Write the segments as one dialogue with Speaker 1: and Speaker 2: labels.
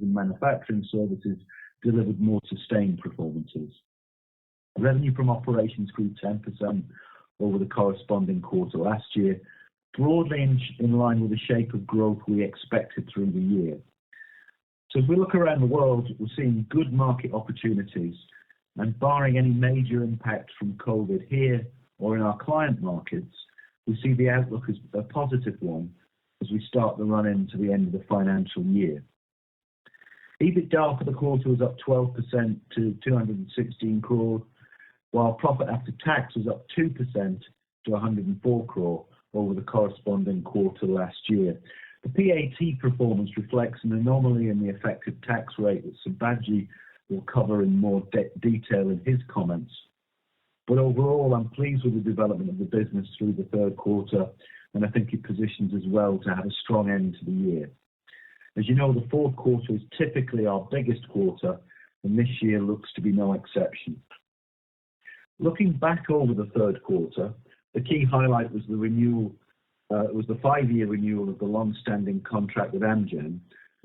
Speaker 1: and manufacturing services delivered more sustained performances. Revenue from operations grew 10% over the corresponding quarter last year, broadly in line with the shape of growth we expected through the year. So as we look around the world, we're seeing good market opportunities, and barring any major impact from COVID here or in our client markets, we see the outlook as a positive one as we start the run into the end of the financial year. EBITDA for the quarter was up 12% to 216 crore, while profit after tax was up 2% to 104 crore over the corresponding quarter last year. The PAT performance reflects an anomaly in the effective tax rate that Sibaji will cover in more detail in his comments. But overall, I'm pleased with the development of the business through the third quarter, and I think it positions us well to have a strong end to the year. As you know, the fourth quarter is typically our biggest quarter, and this year looks to be no exception. Looking back over the third quarter, the key highlight was the renewal. It was the 5-year renewal of the long-standing contract with Amgen,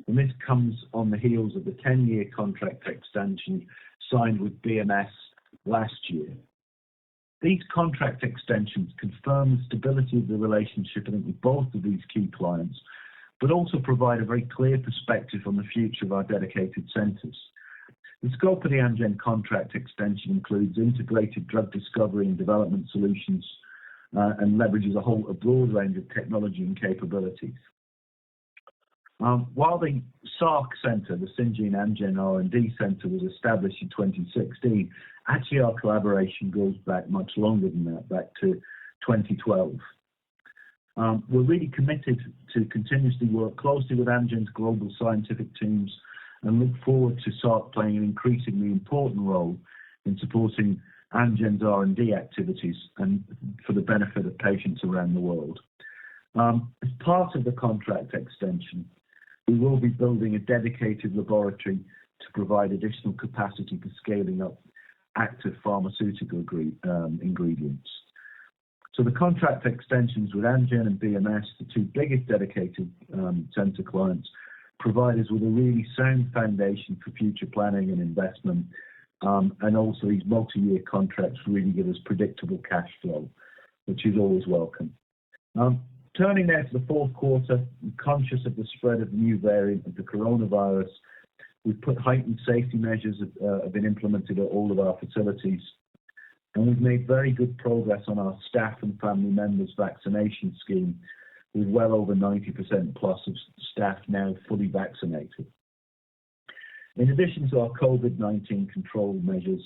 Speaker 1: and this comes on the heels of the 10-year contract extension signed with BMS last year. These contract extensions confirm the stability of the relationship, I think, with both of these key clients, but also provide a very clear perspective on the future of our dedicated centres. The scope of the Amgen contract extension includes integrated drug discovery and development solutions and leverages a broad range of technology and capabilities. While the SARC Centre, the Syngene Amgen R&D Centre, was established in 2016, actually our collaboration goes back much longer than that, back to 2012. We're really committed to continuously work closely with Amgen's global scientific teams and look forward to SARC playing an increasingly important role in supporting Amgen's R&D activities and for the benefit of patients around the world. As part of the contract extension, we will be building a dedicated laboratory to provide additional capacity for scaling up active pharmaceutical ingredients. So the contract extensions with Amgen and BMS, the two biggest dedicated centre clients, provide us with a really sound foundation for future planning and investment, and also these multi-year contracts really give us predictable cash flow, which is always welcome. Turning now to the fourth quarter, I'm conscious of the spread of the new variant of the coronavirus. We've put heightened safety measures have been implemented at all of our facilities, and we've made very good progress on our staff and family members vaccination scheme, with well over 90% plus of staff now fully vaccinated. In addition to our COVID-19 control measures,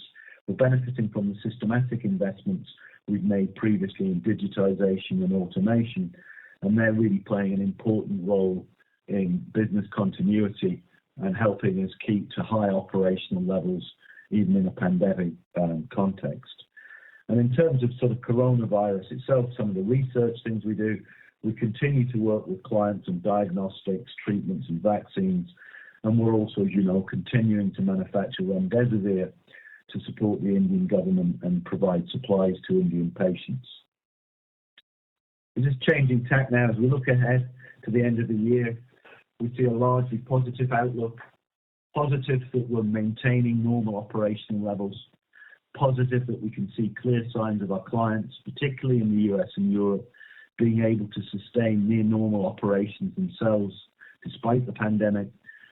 Speaker 1: we're benefiting from the systematic investments we've made previously in digitisation and automation, and they're really playing an important role in business continuity and helping us keep to high operational levels, even in a pandemic context. And in terms of sort of coronavirus itself, some of the research things we do, we continue to work with clients on diagnostics, treatments and vaccines, and we're also, as you know, continuing to manufacture remdesivir to support the Indian government and provide supplies to Indian patients. We're just changing tack now. As we look ahead to the end of the year, we see a largely positive outlook, positive that we're maintaining normal operational levels, positive that we can see clear signs of our clients, particularly in the US and Europe, being able to sustain near normal operations themselves despite the pandemic,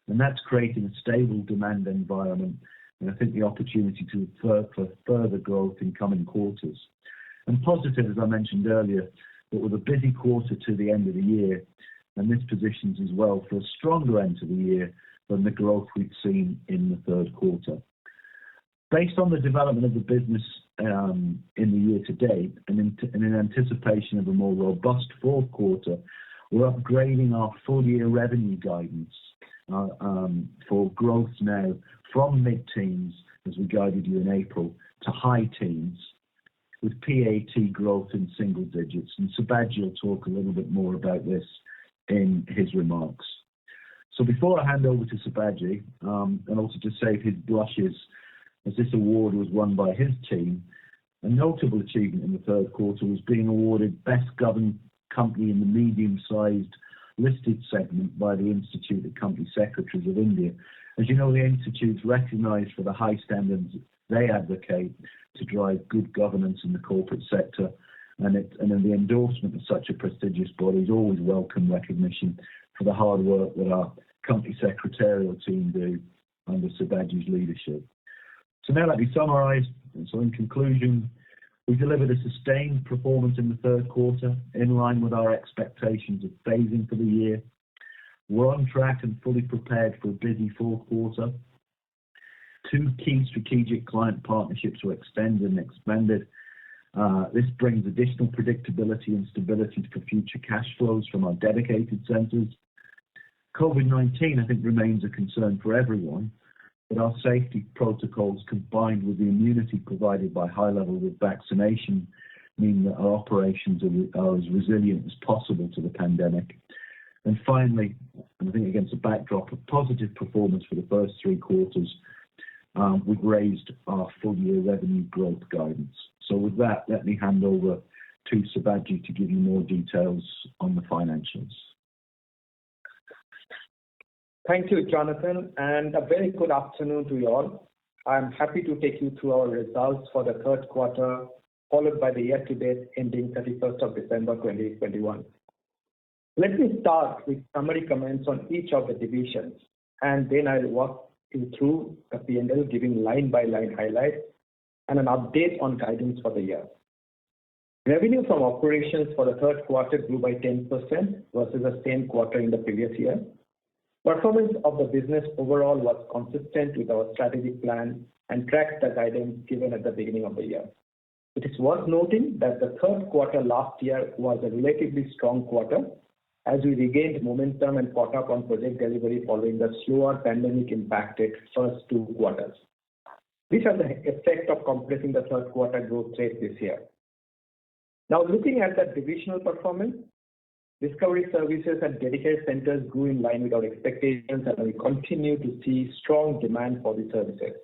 Speaker 1: and that's creating a stable demand environment, and I think the opportunity for further growth in coming quarters. And positive, as I mentioned earlier, that with a busy quarter to the end of the year, and this positions as well for a stronger end to the year than the growth we've seen in the third quarter. Based on the development of the business in the year to date, and in anticipation of a more robust fourth quarter, we're upgrading our full year revenue guidance for growth now from mid-teens, as we guided you in April, to high teens, with PAT growth in single digits. And Sibaji will talk a little bit more about this in his remarks. So before I hand over to Sibaji, and also to save his blushes, as this award was won by his team, a notable achievement in the third quarter was being awarded Best Governed Company in the medium-sized listed segment by the Institute of Company Secretaries of India. As you know, the Institute's recognised for the high standards they advocate to drive good governance in the corporate sector, and the endorsement of such a prestigious body is always welcome recognition for the hard work that our company secretarial team do under Sibaji's leadership. So now let me summarise. So in conclusion, we delivered a sustained performance in the third quarter in line with our expectations of phasing for the year. We're on track and fully prepared for a busy fourth quarter. 2 key strategic client partnerships were extended and expanded. This brings additional predictability and stability for future cash flows from our dedicated centres. COVID-19, I think, remains a concern for everyone, but our safety protocols combined with the immunity provided by high levels of vaccination mean that our operations are as resilient as possible to the pandemic. And finally, and I think against a backdrop of positive performance for the first 3 quarters, we've raised our full-year revenue growth guidance. So with that, let me hand over to Sibaji to give you more details on the financials.
Speaker 2: Thank you, Jonathan, and a very good afternoon to you all. I'm happy to take you through our results for the third quarter, followed by the year-to-date ending 31st of December 2021. Let me start with summary comments on each of the divisions, and then I'll walk you through the P&L, giving line-by-line highlights and an update on guidance for the year. Revenue from operations for the third quarter grew by 10% versus the same quarter in the previous year. Performance of the business overall was consistent with our strategic plan and tracked the guidance given at the beginning of the year. It is worth noting that the third quarter last year was a relatively strong quarter as we regained momentum and caught up on project delivery following the slower pandemic-impacted first 2 quarters. This has the effect of compressing the third quarter growth rate this year. Now looking at the divisional performance, Discovery Services and Dedicated Centres grew in line with our expectations, and we continue to see strong demand for the services.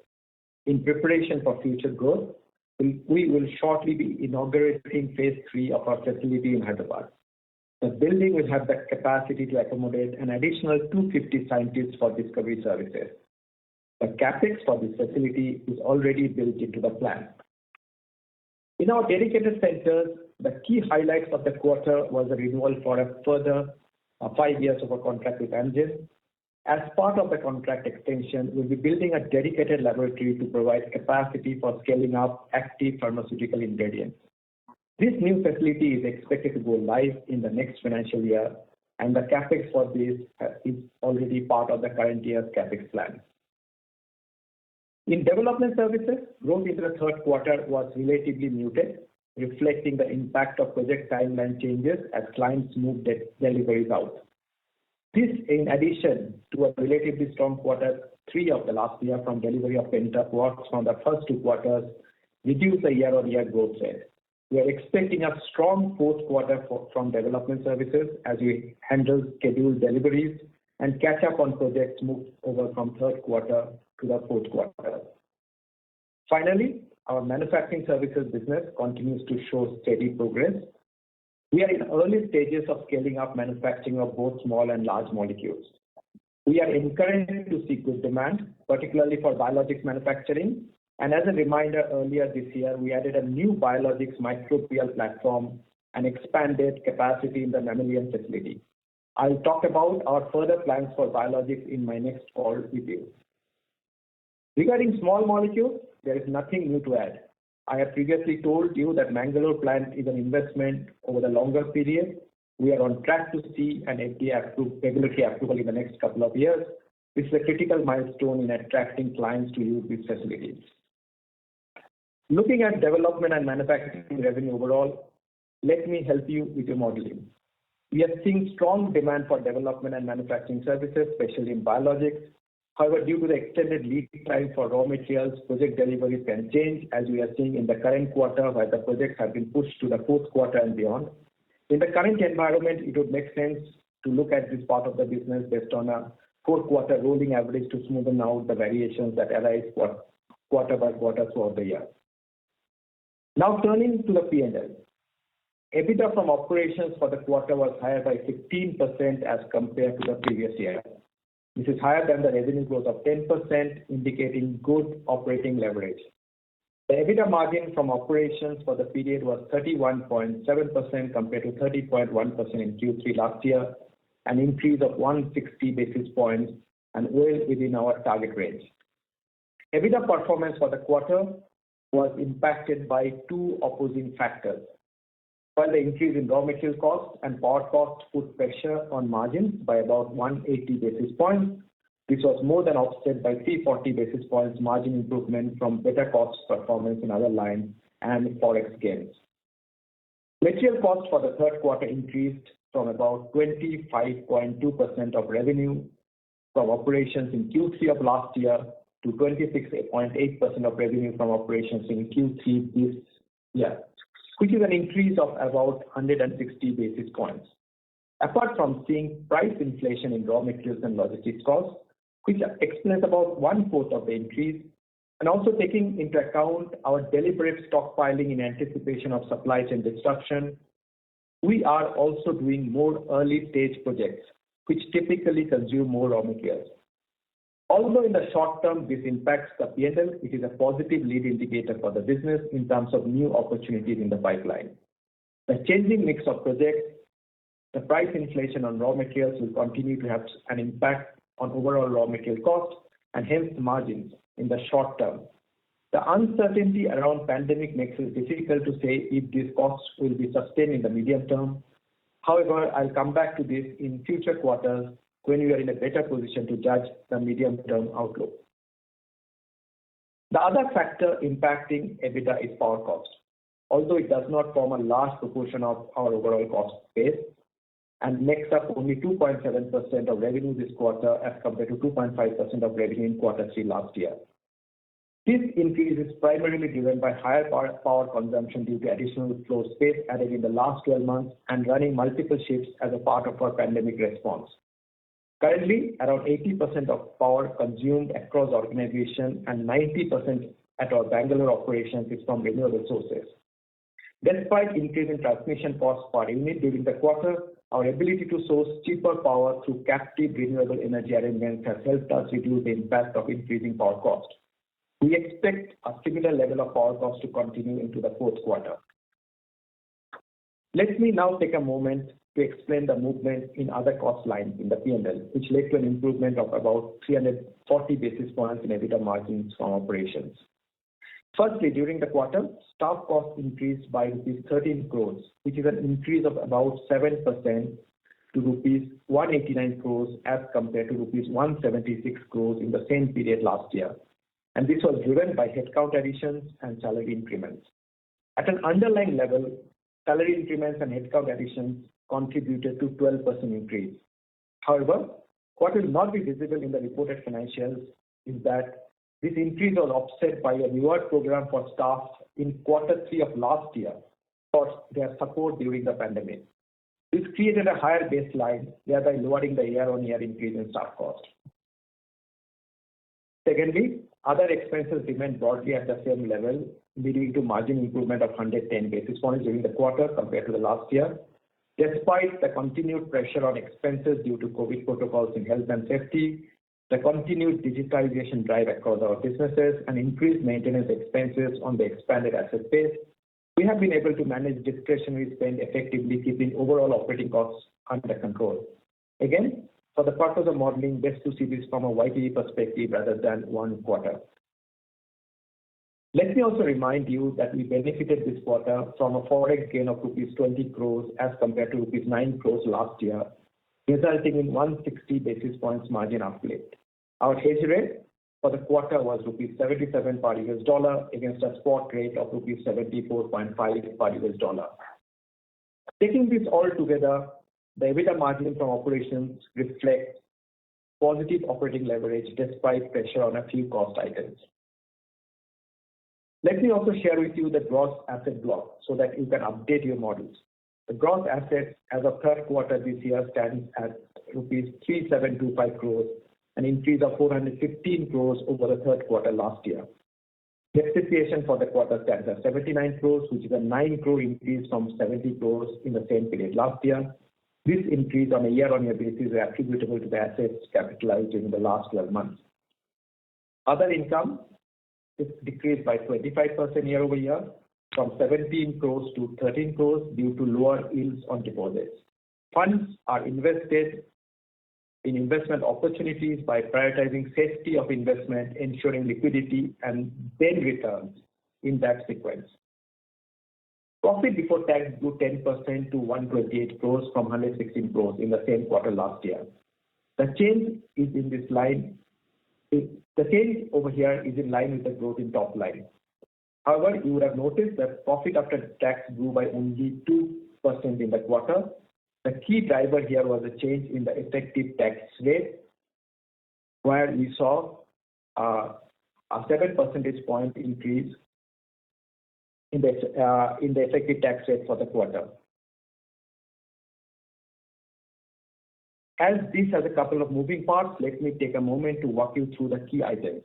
Speaker 2: In preparation for future growth, we will shortly be inaugurating phase 3 of our facility in Hyderabad. The building will have the capacity to accommodate an additional 250 scientists for Discovery Services. The capex for this facility is already built into the plan. In our Dedicated Centres, the key highlights of the quarter was a renewal for a further 5 years of a contract with Amgen. As part of the contract extension, we'll be building a dedicated laboratory to provide capacity for scaling up active pharmaceutical ingredients. This new facility is expected to go live in the next financial year, and the capex for this is already part of the current year's capex plan. In Development Services, growth into the third quarter was relatively muted, reflecting the impact of project timeline changes as clients moved their deliveries out. This, in addition to a relatively strong quarter 3 of the last year from delivery of pent-up works from the first 2 quarters, reduced the year-on-year growth rate. We are expecting a strong fourth quarter from Development Services as we handle scheduled deliveries and catch up on projects moved over from third quarter to the fourth quarter. Finally, our Manufacturing Services business continues to show steady progress. We are in early stages of scaling up manufacturing of both small and large molecules. We are encouraged to see good demand, particularly for biologics manufacturing. And as a reminder, earlier this year, we added a new biologics microbial platform and expanded capacity in the mammalian facility. I'll talk about our further plans for biologics in my next call with you. Regarding small molecules, there is nothing new to add. I have previously told you that Mangalore plant is an investment over the longer period. We are on track to see an FDA-approved regulatory approval in the next couple of years. This is a critical milestone in attracting clients to use these facilities. Looking at development and manufacturing revenue overall, let me help you with your modeling. We are seeing strong demand for development and manufacturing services, especially in biologics. However, due to the extended lead time for raw materials, project deliveries can change, as we are seeing in the current quarter, where the projects have been pushed to the fourth quarter and beyond. In the current environment, it would make sense to look at this part of the business based on a 4-quarter rolling average to smoothen out the variations that arise quarter by quarter throughout the year. Now turning to the P&L. EBITDA from operations for the quarter was higher by 15% as compared to the previous year. This is higher than the revenue growth of 10%, indicating good operating leverage. The EBITDA margin from operations for the period was 31.7% compared to 30.1% in Q3 last year, an increase of 160 basis points and well within our target range. EBITDA performance for the quarter was impacted by two opposing factors. While the increase in raw material costs and power costs put pressure on margins by about 180 basis points, this was more than offset by 340 basis points margin improvement from better cost performance in other lines and forex gains. Material costs for the third quarter increased from about 25.2% of revenue from operations in Q3 of last year to 26.8% of revenue from operations in Q3 this year, which is an increase of about 160 basis points. Apart from seeing price inflation in raw materials and logistics costs, which explains about 1/4 of the increase, and also taking into account our deliberate stockpiling in anticipation of supply chain disruption, we are also doing more early-stage projects, which typically consume more raw materials. Although in the short term this impacts the P&L, it is a positive lead indicator for the business in terms of new opportunities in the pipeline. The changing mix of projects, the price inflation on raw materials will continue to have an impact on overall raw material costs and hence margins in the short term. The uncertainty around pandemic makes it difficult to say if these costs will be sustained in the medium term. However, I'll come back to this in future quarters when we are in a better position to judge the medium-term outlook. The other factor impacting EBITDA is power cost. Although it does not form a large proportion of our overall cost base and makes up only 2.7% of revenue this quarter as compared to 2.5% of revenue in Q3 last year. This increase is primarily driven by higher power consumption due to additional floor space added in the last 12 months and running multiple shifts as a part of our pandemic response. Currently, around 80% of power consumed across the organization and 90% at our Bangalore operations is from renewable sources. Despite increase in transmission costs per unit during the quarter, our ability to source cheaper power through captive renewable energy arrangements has helped us reduce the impact of increasing power cost. We expect a similar level of power cost to continue into the fourth quarter. Let me now take a moment to explain the movement in other cost lines in the P&L, which led to an improvement of about 340 basis points in EBITDA margins from operations. Firstly, during the quarter, staff costs increased by rupees 13 crores, which is an increase of about 7% to rupees 189 crores as compared to rupees 176 crores in the same period last year. And this was driven by headcount additions and salary increments. At an underlying level, salary increments and headcount additions contributed to 12% increase. However, what will not be visible in the reported financials is that this increase was offset by a reward program for staff in Q3 of last year for their support during the pandemic. This created a higher baseline, thereby lowering the year-on-year increase in staff cost. Secondly, other expenses remained broadly at the same level, leading to margin improvement of 110 basis points during the quarter compared to the last year. Despite the continued pressure on expenses due to COVID protocols in health and safety, the continued digitalization drive across our businesses and increased maintenance expenses on the expanded asset base, we have been able to manage discretionary spend effectively, keeping overall operating costs under control. Again, for the purpose of modeling, best to see this from a YTD perspective rather than one quarter. Let me also remind you that we benefited this quarter from a forex gain of rupees 20 crores as compared to rupees 9 crores last year, resulting in 160 basis points margin uplift. Our hedge rate for the quarter was rupees 77 per US dollar against a spot rate of rupees 74.5 per US dollar. Taking this all together, the EBITDA margin from operations reflects positive operating leverage despite pressure on a few cost items. Let me also share with you the gross asset block so that you can update your models. The gross assets as of third quarter this year stands at rupees 3725 crores, an increase of 415 crores over the third quarter last year. Depreciation for the quarter stands at 79 crores, which is a 9 crore increase from 70 crores in the same period last year. This increase on a year-on-year basis is attributable to the assets capitalized in the last 12 months. Other income is decreased by 25% year-over-year from 17 crores to 13 crores due to lower yields on deposits. Funds are invested in investment opportunities by prioritizing safety of investment, ensuring liquidity, and then returns in that sequence. Profit before tax grew 10% to 128 crores from 116 crores in the same quarter last year. The change is in this line. The change over here is in line with the growth in top line. However, you would have noticed that profit after tax grew by only 2% in the quarter. The key driver here was a change in the effective tax rate, where we saw a 7 percentage point increase in the effective tax rate for the quarter. As this has a couple of moving parts, let me take a moment to walk you through the key items.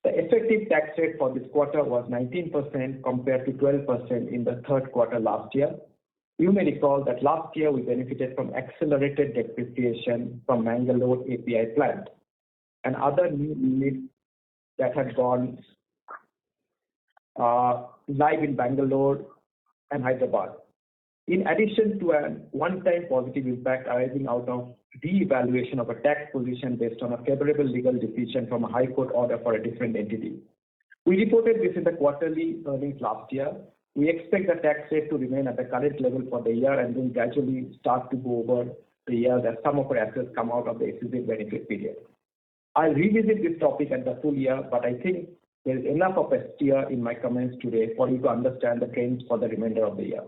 Speaker 2: The effective tax rate for this quarter was 19% compared to 12% in the third quarter last year. You may recall that last year we benefited from accelerated depreciation from Mangalore API plant and other new units that had gone live in Bangalore and Hyderabad. In addition to a one-time positive impact arising out of re-evaluation of a tax position based on a favorable legal decision from a High Court order for a different entity. We reported this in the quarterly earnings last year. We expect the tax rate to remain at the current level for the year and then gradually start to go over the years as some of our assets come out of the SEZ benefit period. I'll revisit this topic at the full year, but I think there is enough of a steer in my comments today for you to understand the trends for the remainder of the year.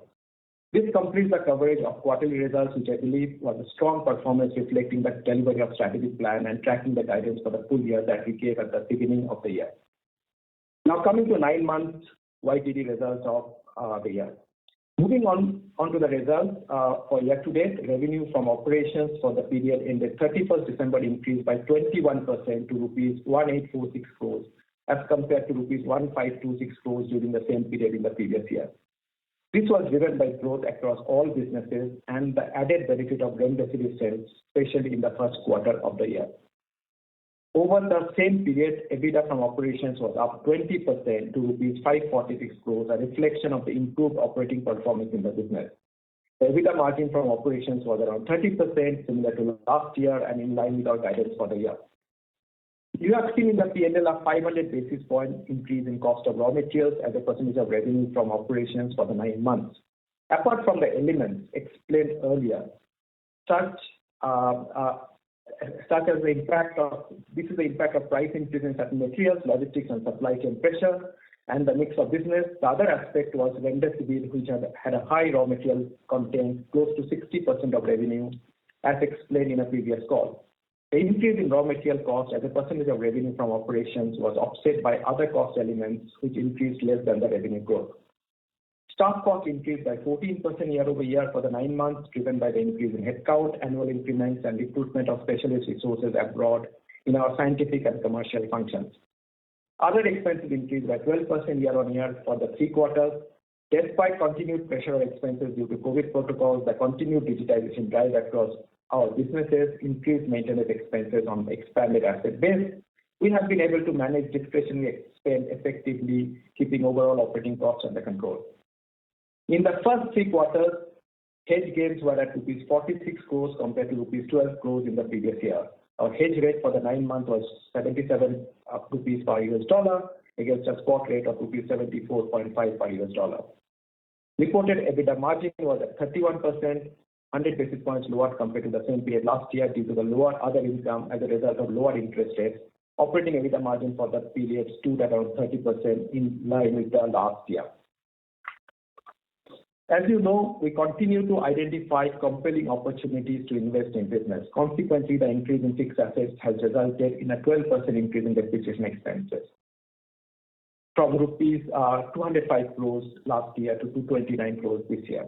Speaker 2: This completes the coverage of quarterly results, which I believe was a strong performance reflecting the delivery of strategic plan and tracking the guidance for the full year that we gave at the beginning of the year. Now coming to 9 months YTD results of the year. Moving on to the results for year-to-date, revenue from operations for the period ended 31st December increased by 21% to rupees 1846 crores as compared to rupees 1526 crores during the same period in the previous year. This was driven by growth across all businesses and the added benefit of remdesivir sales, especially in the first quarter of the year. Over the same period, EBITDA from operations was up 20% to rupees 546 crores, a reflection of the improved operating performance in the business. The EBITDA margin from operations was around 30%, similar to last year and in line with our guidance for the year. You have seen in the P&L a 500 basis point increase in cost of raw materials as a percentage of revenue from operations for the 9 months. Apart from the elements explained earlier, such as the impact of price increase in certain materials, logistics and supply chain pressure, and the mix of business. The other aspect was remdesivir, which had a high raw material content, close to 60% of revenue, as explained in a previous call. The increase in raw material cost as a percentage of revenue from operations was offset by other cost elements, which increased less than the revenue growth. Staff cost increased by 14% year-over-year for the 9 months, driven by the increase in headcount, annual increments, and recruitment of specialist resources abroad in our scientific and commercial functions. Other expenses increased by 12% year-on-year for the 3 quarters. Despite continued pressure on expenses due to COVID protocols, the continued digitization drive across our businesses, increased maintenance expenses on expanded asset base, we have been able to manage discretionary spend effectively, keeping overall operating costs under control. In the first 3 quarters, hedge gains were at rupees 46 crores compared to rupees 12 crores in the previous year. Our hedge rate for the 9 months was 77 rupees per US dollar against a spot rate of rupees 74.5 per US dollar. Reported EBITDA margin was at 31%, 100 basis points lower compared to the same period last year due to the lower other income as a result of lower interest rates. Operating EBITDA margin for that period stood at around 30% in line with the last year. As you know, we continue to identify compelling opportunities to invest in business. Consequently, the increase in fixed assets has resulted in a 12% increase in depreciation expenses from rupees 205 crores last year to 229 crores this year.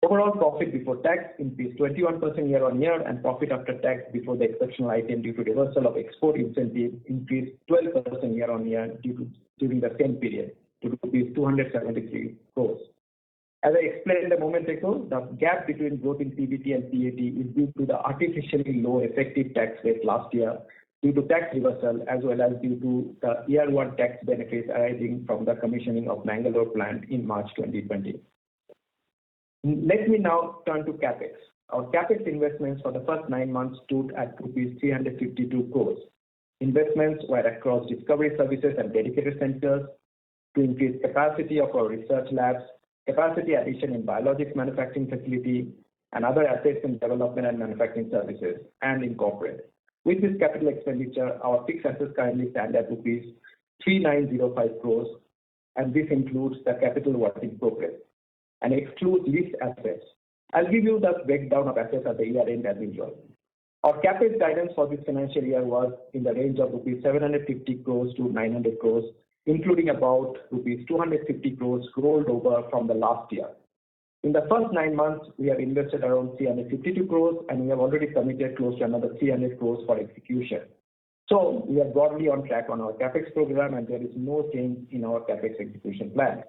Speaker 2: Overall profit before tax increased 21% year-on-year, and profit after tax before the exceptional item due to reversal of export incentive increased 12% year-on-year due to during the same period to rupees 273 crores. As I explained a moment ago, the gap between growth in PBT and PAT is due to the artificially low effective tax rate last year due to tax reversal as well as due to the year one tax benefits arising from the commissioning of Mangalore plant in March 2020. Let me now turn to CapEx. Our CapEx investments for the first 9 months stood at rupees 352 crores. Investments were across discovery services and dedicated centers to increase capacity of our research labs, capacity addition in biologics manufacturing facility, and other assets in development and manufacturing services, and in corporate. With this capital expenditure, our fixed assets currently stand at rupees 3905 crores, and this includes the capital work in progress and excludes leased assets. I'll give you the breakdown of assets at the year end as usual. Our CapEx guidance for this financial year was in the range of rupees 750 crores to 900 crores, including about rupees 250 crores rolled over from the last year. In the first 9 months, we have invested around 352 crores and we have already committed close to another 300 crores for execution. So we are broadly on track on our CapEx program and there is no change in our CapEx execution plan.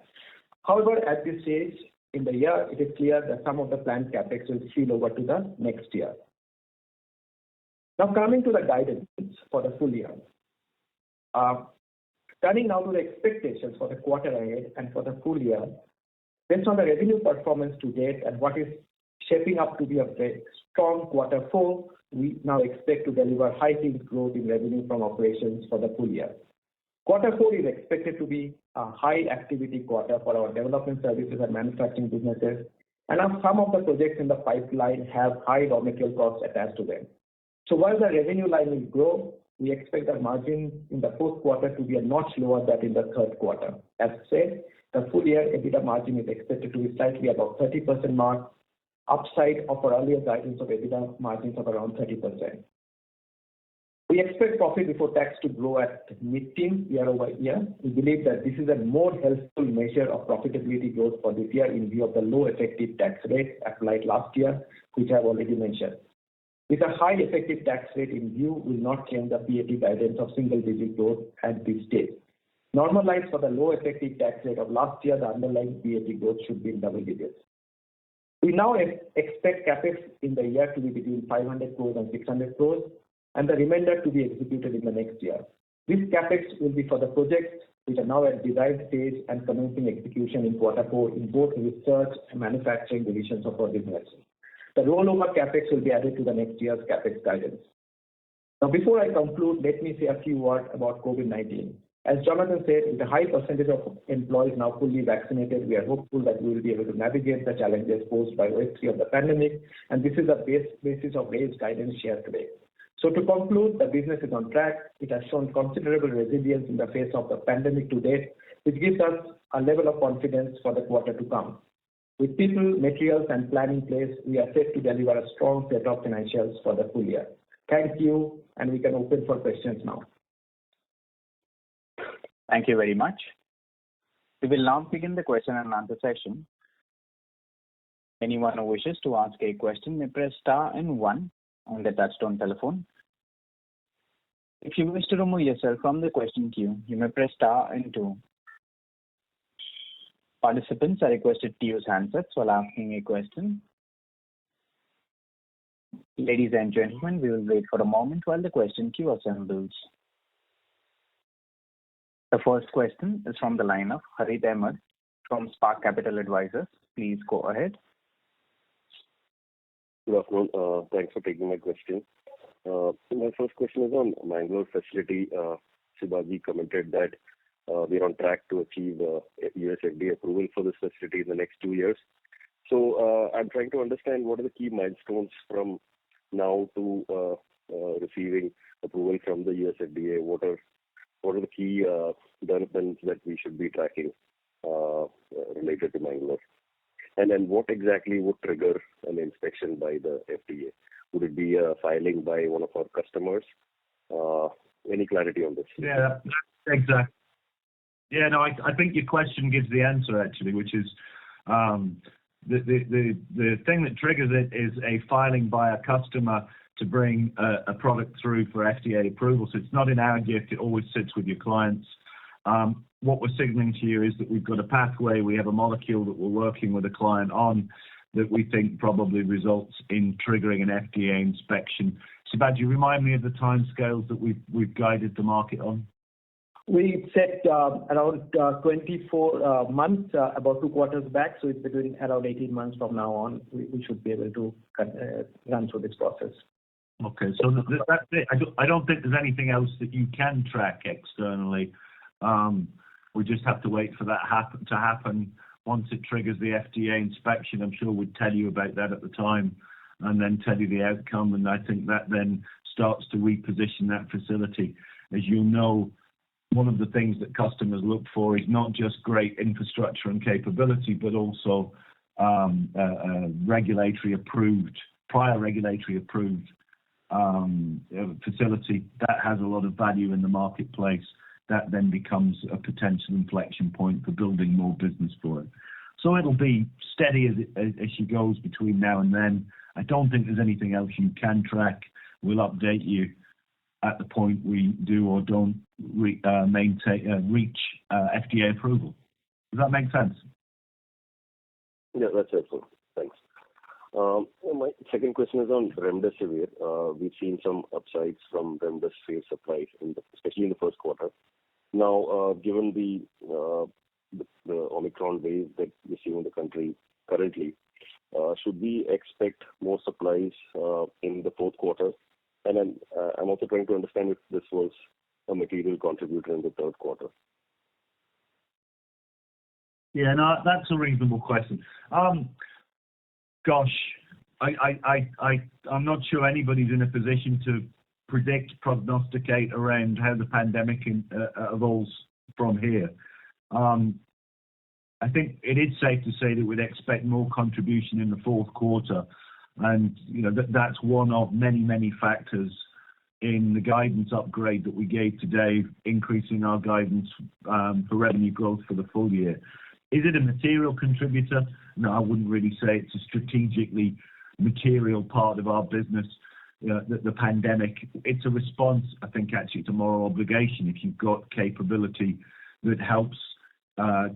Speaker 2: However, at this stage in the year, it is clear that some of the planned CapEx will spill over to the next year. Now coming to the guidance for the full year. Turning now to the expectations for the quarter ahead and for the full year, based on the revenue performance to date and what is shaping up to be a very strong quarter four, we now expect to deliver high teens growth in revenue from operations for the full year. Quarter four is expected to be a high activity quarter for our development services and manufacturing businesses, and some of the projects in the pipeline have high raw material costs attached to them. So while the revenue line will grow, we expect the margin in the fourth quarter to be a notch lower than in the third quarter. As said, the full year EBITDA margin is expected to be slightly above 30% mark, upside of our earlier guidance of EBITDA margins of around 30%. We expect profit before tax to grow at mid-teens year over year. We believe that this is a more helpful measure of profitability growth for this year in view of the low effective tax rate applied last year, which I have already mentioned. With a high effective tax rate in view, will not change the PAT guidance of single-digit growth at this stage. Normalized for the low effective tax rate of last year, the underlying PAT growth should be in double digits. We now expect CapEx in the year to be between 500 crores and 600 crores, and the remainder to be executed in the next year. This CapEx will be for the projects which are now at design stage and commencing execution in quarter four in both research and manufacturing divisions of our business. The rollover CapEx will be added to the next year's CapEx guidance. Now, before I conclude, let me say a few words about COVID-19. As Jonathan said, with a high percentage of employees now fully vaccinated, we are hopeful that we will be able to navigate the challenges posed by wave 3 of the pandemic, and this is the basis of raised guidance shared today. So to conclude, the business is on track. It has shown considerable resilience in the face of the pandemic to date, which gives us a level of confidence for the quarter to come. With people, materials, and plan in place, we are set to deliver a strong set of financials for the full year. Thank you, and we can open for questions now.
Speaker 3: Thank you very much. We will now begin the question and answer session. Anyone who wishes to ask a question may press star and 1 on the touchtone telephone. If you wish to remove yourself from the question queue, you may press star and 2. Participants are requested to use handsets while asking a question. Ladies and gentlemen, we will wait for a moment while the question queue assembles. The first question is from the line of Harith Ahmed from Spark Capital Advisors. Please go ahead.
Speaker 4: Good afternoon. Thanks for taking my question. My first question is on Mangalore facility. Sibaji commented that we're on track to achieve US FDA approval for this facility in the next 2 years. So I'm trying to understand what are the key milestones from now to receiving approval from the US FDA. What are the key developments that we should be tracking related to Mangalore? And then what exactly would trigger an inspection by the FDA? Would it be a filing by one of our customers? Any clarity on this?
Speaker 1: Yeah, exactly. Yeah, no, I think your question gives the answer actually, which is the thing that triggers it is a filing by a customer to bring a product through for FDA approval. So it's not in our gift; it always sits with your clients. What we're signaling to you is that we've got a pathway, we have a molecule that we're working with a client on that we think probably results in triggering an FDA inspection. Sibaji, remind me of the timescales that we've guided the market on.
Speaker 2: We set around 24 months about 2 quarters back, so it's between around 18 months from now on. We should be able to run through this process.
Speaker 1: Okay, so that's it. I don't think there's anything else that you can track externally. We just have to wait for that to happen. Once it triggers the FDA inspection, I'm sure we'd tell you about that at the time and then tell you the outcome. And I think that then starts to reposition that facility. As you know, one of the things that customers look for is not just great infrastructure and capability, but also prior regulatory approved facility that has a lot of value in the marketplace. That then becomes a potential inflection point for building more business for it. So it'll be steady as she goes between now and then. I don't think there's anything else you can track. We'll update you at the point we do or don't reach FDA approval. Does that make sense?
Speaker 4: Yeah, that's helpful. Thanks. My second question is on remdesivir. We've seen some upsides from remdesivir supplies, especially in the first quarter. Now, given the Omicron wave that we're seeing in the country currently, should we expect more supplies in the fourth quarter? And then I'm also trying to understand if this was a material contributor in the third quarter.
Speaker 1: Yeah, no, that's a reasonable question. Gosh, I'm not sure anybody's in a position to prognosticate around how the pandemic evolves from here. I think it is safe to say that we'd expect more contribution in the fourth quarter, and that's one of many factors in the guidance upgrade that we gave today, increasing our guidance for revenue growth for the full year. Is it a material contributor? No, I wouldn't really say it's a strategically material part of our business. The pandemic, it's a response. I think actually it's a moral obligation. If you've got capability that helps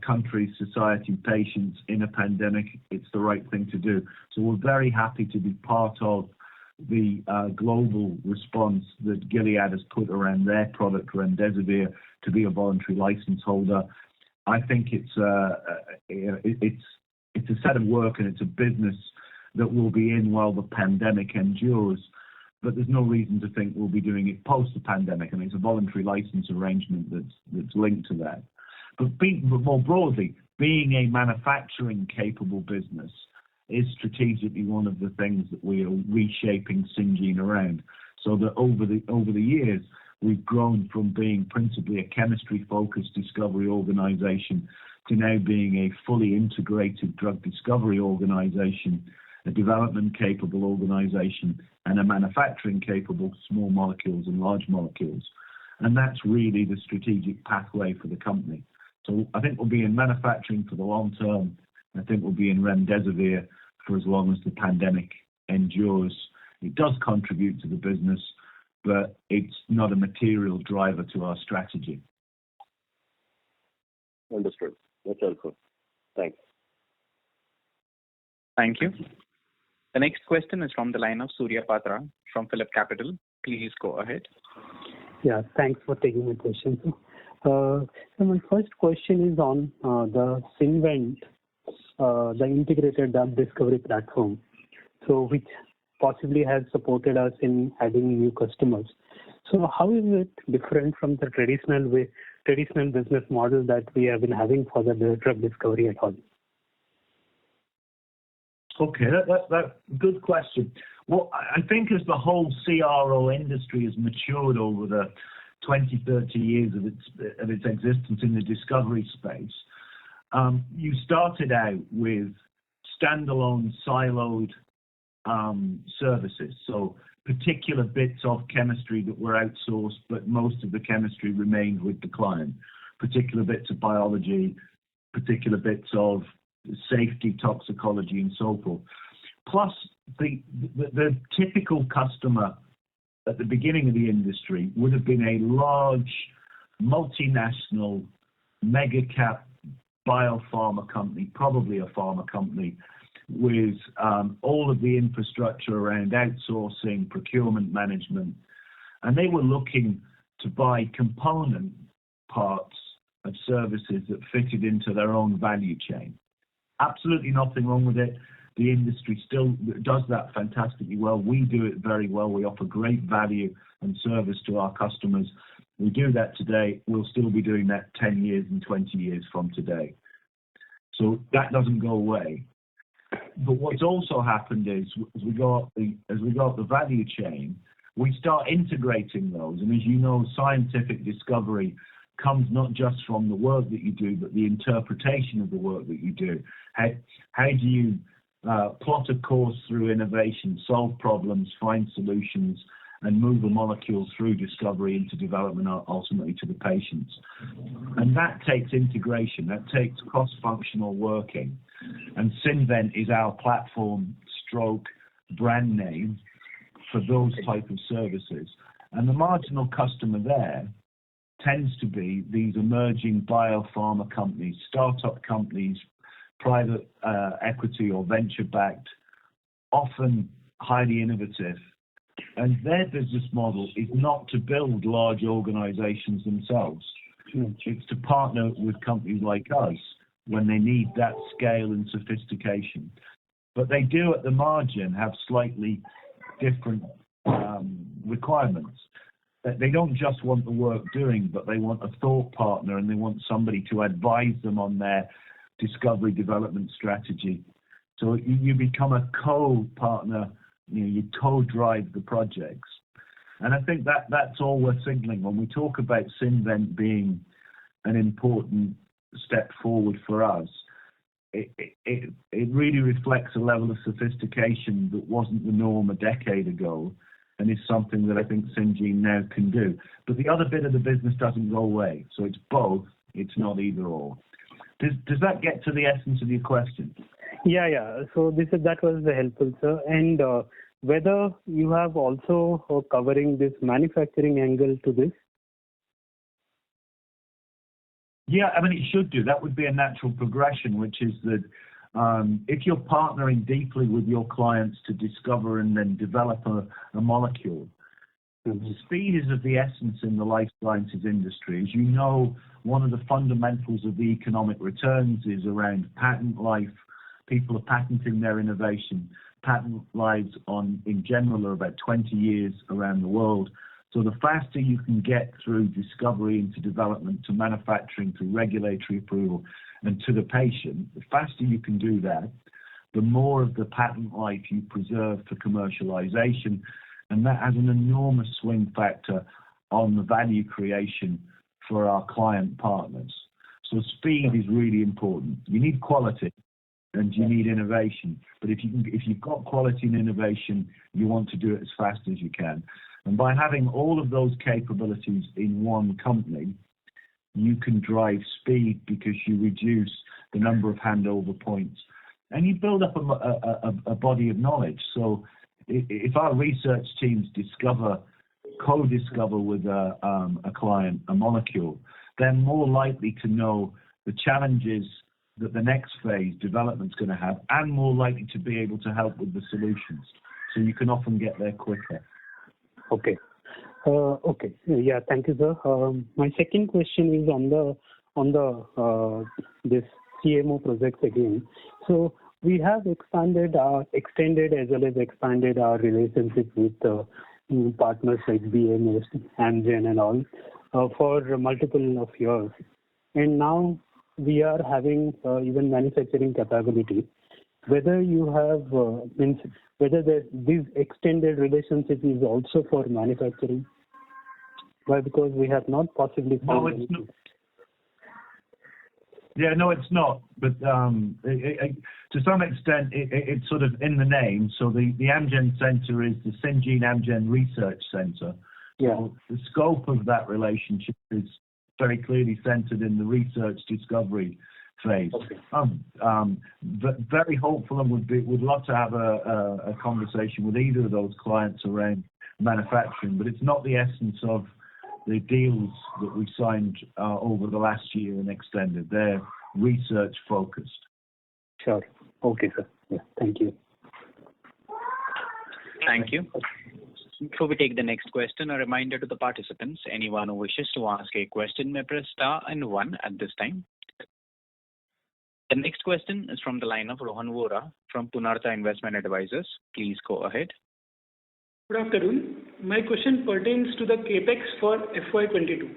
Speaker 1: countries, society, patients in a pandemic, it's the right thing to do. So we're very happy to be part of the global response that Gilead has put around their product remdesivir to be a voluntary license holder. I think it's a set of work and it's a business that will be in while the pandemic endures. But there's no reason to think we'll be doing it post the pandemic. I mean, it's a voluntary license arrangement that's linked to that. But more broadly, being a manufacturing capable business is strategically one of the things that we are reshaping Syngene around. So that over the years, we've grown from being principally a chemistry-focused discovery organization to now being a fully integrated drug discovery organization, a development-capable organization, and a manufacturing-capable small molecules and large molecules. And that's really the strategic pathway for the company. So I think we'll be in manufacturing for the long term. I think we'll be in remdesivir for as long as the pandemic endures. It does contribute to the business, but it's not a material driver to our strategy.
Speaker 4: Understood. That's helpful. Thanks.
Speaker 3: Thank you. The next question is from the line of Surya Patra from Phillip Capital. Please go ahead.
Speaker 5: Yeah, thanks for taking my question. So my first question is on the Syngene, the integrated drug discovery platform, so which possibly has supported us in adding new customers. So how is it different from the traditional business model that we have been having for the drug discovery at all?
Speaker 1: Okay, that's a good question. Well, I think as the whole CRO industry has matured over the 20, 30 years of its existence in the discovery space, you started out with standalone siloed services. So particular bits of chemistry that were outsourced, but most of the chemistry remained with the client. Particular bits of biology, particular bits of safety, toxicology, and so forth. Plus, the typical customer at the beginning of the industry would have been a large multinational mega cap biopharma company, probably a pharma company, with all of the infrastructure around outsourcing, procurement management, and they were looking to buy component parts of services that fitted into their own value chain. Absolutely nothing wrong with it. The industry still does that fantastically well. We do it very well. We offer great value and service to our customers. We do that today. We'll still be doing that 10 years and 20 years from today. So that doesn't go away. But what's also happened is, as we go up the value chain, we start integrating those. And as you know, scientific discovery comes not just from the work that you do, but the interpretation of the work that you do. How do you plot a course through innovation, solve problems, find solutions, and move a molecule through discovery into development, ultimately to the patients? And that takes integration, that takes cross-functional working. And Syngene is our platform stroke brand name for those type of services. And the marginal customer there tends to be these emerging biopharma companies, startup companies, private equity or venture-backed, often highly innovative. And their business model is not to build large organizations themselves. It's to partner with companies like us when they need that scale and sophistication. But they do at the margin have slightly different requirements. They don't just want the work doing, but they want a thought partner, and they want somebody to advise them on their discovery development strategy. So you become a co-partner, you co-drive the projects. And I think that's all we're signaling when we talk about Syngene being an important step forward for us. It really reflects a level of sophistication that wasn't the norm a decade ago, and is something that I think Syngene now can do. But the other bit of the business doesn't go away. So it's both, it's not either or. Does that get to the essence of your question?
Speaker 5: Yeah. So that was helpful, sir. And whether you have also covering this manufacturing angle to this?
Speaker 1: Yeah, I mean, it should do. That would be a natural progression, which is that if you're partnering deeply with your clients to discover and then develop a molecule, speed is of the essence in the life sciences industry. As you know, one of the fundamentals of the economic returns is around patent life. People are patenting their innovation. Patent lives in general are about 20 years around the world. So the faster you can get through discovery into development to manufacturing to regulatory approval and to the patient, the faster you can do that, the more of the patent life you preserve for commercialization. And that has an enormous swing factor on the value creation for our client partners. So speed is really important. You need quality and you need innovation. But if you've got quality and innovation, you want to do it as fast as you can. And by having all of those capabilities in one company, you can drive speed because you reduce the number of handover points and you build up a body of knowledge. So if our research teams co-discover with a client a molecule, they're more likely to know the challenges that the next phase development's going to have, and more likely to be able to help with the solutions. So you can often get there quicker.
Speaker 5: Okay. Yeah, thank you, sir. My second question is on the this CMO projects again. So we have extended as well as expanded our relationship with partners like BMS, Amgen and all for multiple of years. And now we are having even manufacturing capability. Whether you have whether this extended relationship is also for manufacturing? Why? Because we have not possibly found
Speaker 1: No, it's not. Yeah, no, it's not. But to some extent, it's sort of in the name. So the Amgen Center is the Syngene Amgen Research Center.
Speaker 5: Yeah.
Speaker 1: So the scope of that relationship is very clearly centered in the research discovery phase. Okay. Very hopeful and would love to have a conversation with either of those clients around manufacturing, but it's not the essence of the deals that we signed over the last year and extended. They're research focused.
Speaker 5: Sure. Okay, sir. Yeah. Thank you.
Speaker 3: Thank you. Before we take the next question, a reminder to the participants, anyone who wishes to ask a question may press star and 1 at this time. The next question is from the line of Rohan Vora from Punartha Investment Advisors. Please go ahead.
Speaker 6: Good afternoon. My question pertains to the CapEx for FY22.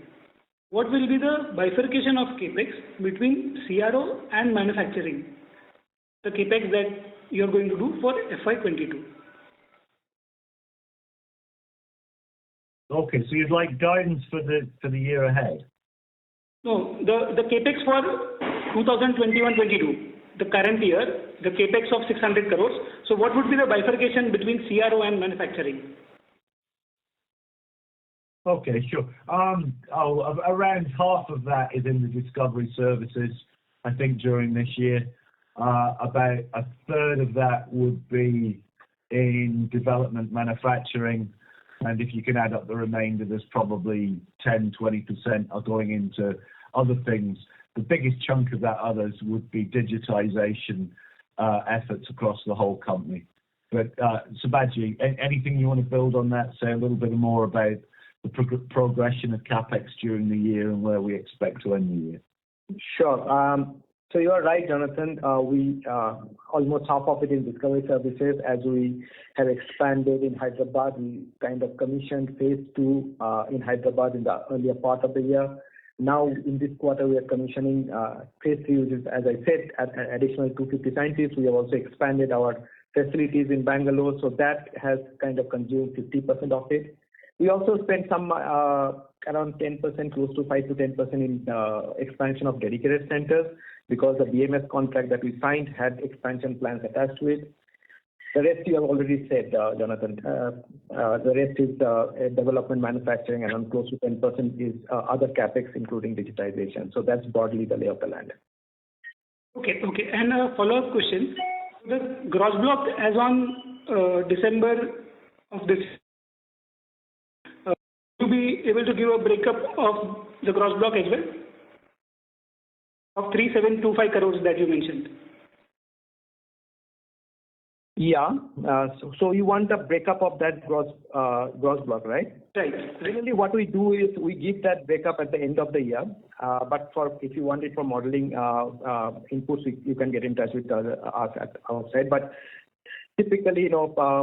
Speaker 6: What will be the bifurcation of CapEx between CRO and manufacturing? The CapEx that you are going to do for FY22.
Speaker 1: Okay, so you'd like guidance for the year ahead?
Speaker 6: No, the CapEx for 2021-22, the current year, the CapEx of 600 crores. So what would be the bifurcation between CRO and manufacturing?
Speaker 1: Okay, sure. Around half of that is in the discovery services, I think, during this year. About a third of that would be in development manufacturing. And if you can add up the remainder, there's probably 10-20% are going into other things. The biggest chunk of that others would be digitization efforts across the whole company. But Sibaji, anything you want to build on that? Say a little bit more about the progression of CapEx during the year and where we expect to end the year.
Speaker 2: Sure. So you are right, Jonathan. We almost half of it in discovery services. As we have expanded in Hyderabad, we kind of commissioned phase 2 in Hyderabad in the earlier part of the year. Now in this quarter, we are commissioning phase 3, which is, as I said, an additional 250 scientists. We have also expanded our facilities in Bangalore, so that has kind of consumed 50% of it. We also spent some around 10%, close to 5 to 10% in expansion of dedicated centers, because the BMS contract that we signed had expansion plans attached to it. The rest you have already said, Jonathan. The rest is development manufacturing, and close to 10% is other CapEx, including digitization. So that's broadly the lay of the land.
Speaker 6: Okay. And a follow-up question. The gross block as on December of this, to be able to give a breakup of the gross block as well? Of 3,725 crores that you mentioned.
Speaker 2: Yeah. So you want a breakup of that gross block, right?
Speaker 6: Right.
Speaker 2: Generally, what we do is we give that breakup at the end of the year. But if you want it for modeling inputs, you can get in touch with us at our side. But typically,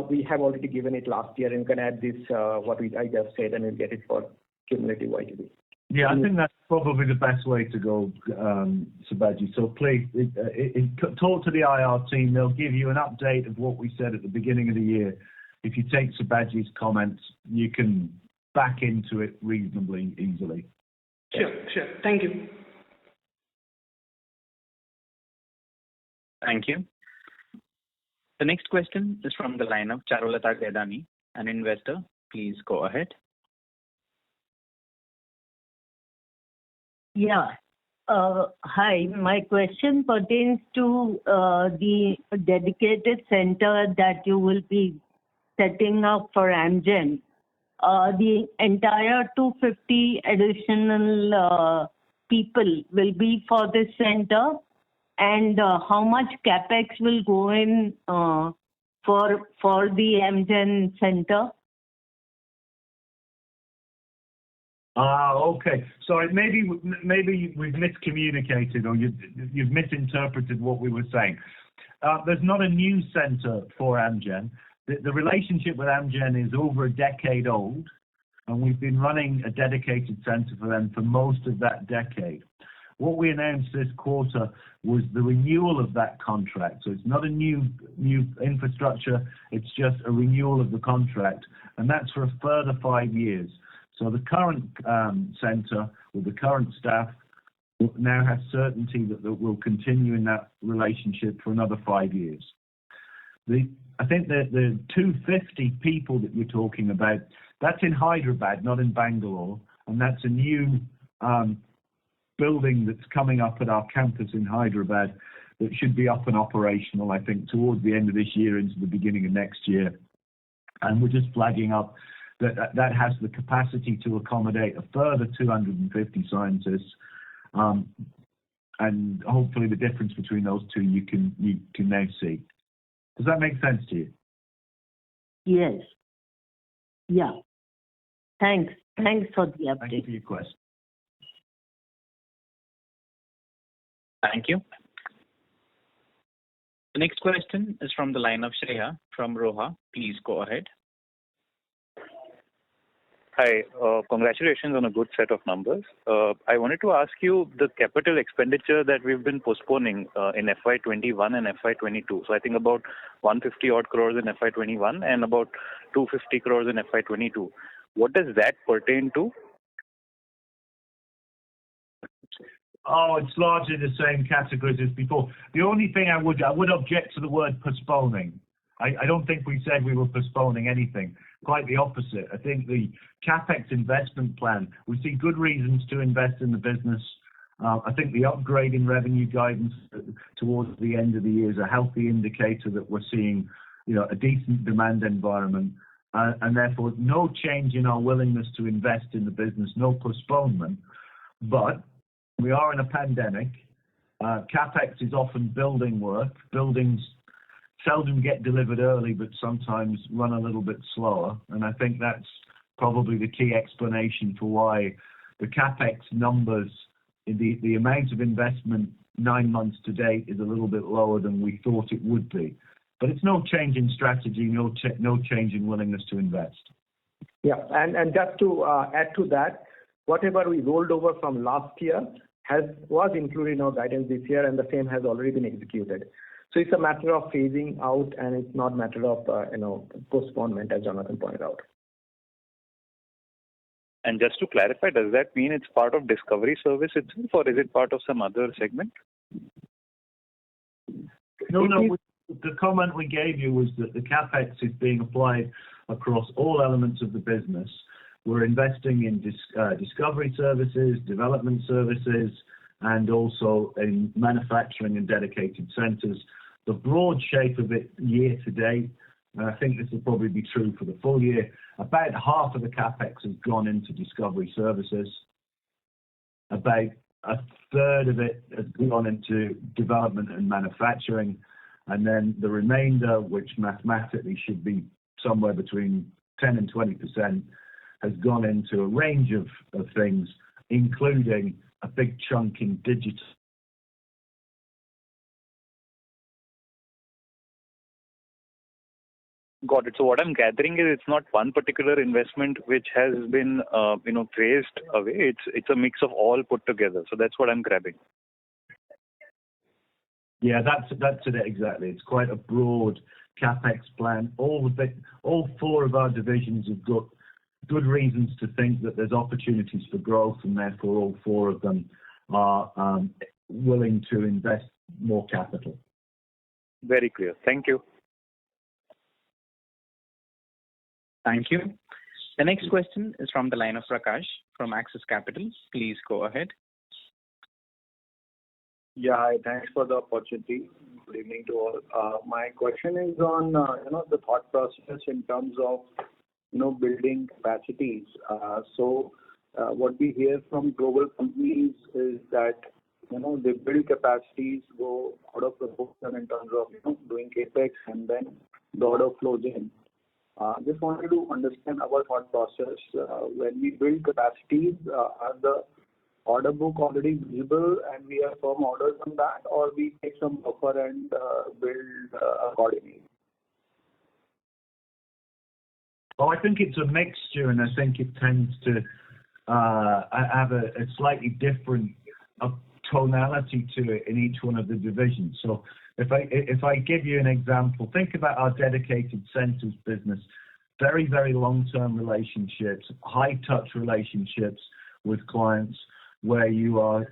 Speaker 2: we have already given it last year, and you can add this I just said, and you'll get it for cumulative YTD.
Speaker 1: Yeah, I think that's probably the best way to go, Sibaji. So please, talk to the IR team. They'll give you an update of what we said at the beginning of the year. If you take Sibaji's comments, you can back into it reasonably easily.
Speaker 6: Sure. Thank you.
Speaker 3: Thank you. The next question is from the line of Charulata Gaidani, an investor. Please go ahead.
Speaker 7: Yeah. Hi. My question pertains to the dedicated center that you will be setting up for Amgen. The entire 250 additional people will be for this center, and how much capex will go in for the Amgen center?
Speaker 1: Okay. Sorry, maybe we've miscommunicated, or you've misinterpreted what we were saying. There's not a new center for Amgen. The relationship with Amgen is over a decade old, and we've been running a dedicated center for them for most of that decade. What we announced this quarter was the renewal of that contract. So it's not a new infrastructure, it's just a renewal of the contract, and that's for a further 5 years. So the current center with the current staff now has certainty that we'll continue in that relationship for another 5 years. I think that the 250 people that you're talking about, that's in Hyderabad, not in Bangalore, and that's a new building that's coming up at our campus in Hyderabad that should be up and operational, I think, towards the end of this year into the beginning of next year. And we're just flagging up that has the capacity to accommodate a further 250 scientists. And hopefully the difference between those two you can now see. Does that make sense to you?
Speaker 7: Yes. Yeah. Thanks for the update.
Speaker 1: Thank you for your question.
Speaker 3: Thank you. The next question is from the line of Shreya from Roha. Please go ahead.
Speaker 8: Hi. Congratulations on a good set of numbers. I wanted to ask you the capital expenditure that we've been postponing in FY21 and FY22. So I think about 150 odd crores in FY21 and about 250 crores in FY22. What does that pertain to?
Speaker 1: Oh, it's largely the same categories as before. The only thing I would object to the word postponing. I don't think we said we were postponing anything. Quite the opposite. I think the CapEx investment plan, we see good reasons to invest in the business. I think the upgrade in revenue guidance towards the end of the year is a healthy indicator that we're seeing, a decent demand environment, and therefore no change in our willingness to invest in the business, no postponement. But we are in a pandemic. CapEx is often building work. Buildings seldom get delivered early, but sometimes run a little bit slower. And I think that's probably the key explanation for why the CapEx numbers, the amount of investment 9 months to date is a little bit lower than we thought it would be. But it's no change in strategy, no change in willingness to invest.
Speaker 2: Yeah, and just to add to that, whatever we rolled over from last year was included in our guidance this year, and the same has already been executed. So it's a matter of phasing out, and it's not a matter of postponement, as Jonathan pointed out.
Speaker 8: And just to clarify, does that mean it's part of discovery service itself, or is it part of some other segment?
Speaker 1: No. The comment we gave you was that the CapEx is being applied across all elements of the business. We're investing in discovery services, development services, and also in manufacturing and dedicated centres. The broad shape of it year to date, and I think this will probably be true for the full year, about half of the CapEx has gone into discovery services. About a third of it has gone into development and manufacturing. And then the remainder, which mathematically should be somewhere between 10 and 20%, has gone into a range of things, including a big chunk in digital.
Speaker 8: Got it. So what I'm gathering is it's not one particular investment which has been, phased away. It's a mix of all put together. So that's what I'm grabbing.
Speaker 1: Yeah, that's it exactly. It's quite a broad CapEx plan. All four of our divisions have got good reasons to think that there's opportunities for growth, and therefore all four of them are willing to invest more capital.
Speaker 8: Very clear. Thank you.
Speaker 3: Thank you. The next question is from the line of Prakash from Axis Capital. Please go ahead.
Speaker 9: Yeah, hi. Thanks for the opportunity. Good evening to all. My question is on, the thought process in terms of, building capacities. So what we hear from global companies is that, they build capacities, go out of proportion in terms of, doing capex, and then the order flows in. Just wanted to understand our thought process. When we build capacities, are the order book already visible and we have firm orders on that, or we take some buffer and build accordingly?
Speaker 1: Well, I think it's a mixture, and I think it tends to have a slightly different tonality to it in each one of the divisions. So if I give you an example, think about our dedicated centres business. Very, very long-term relationships, high-touch relationships with clients where you are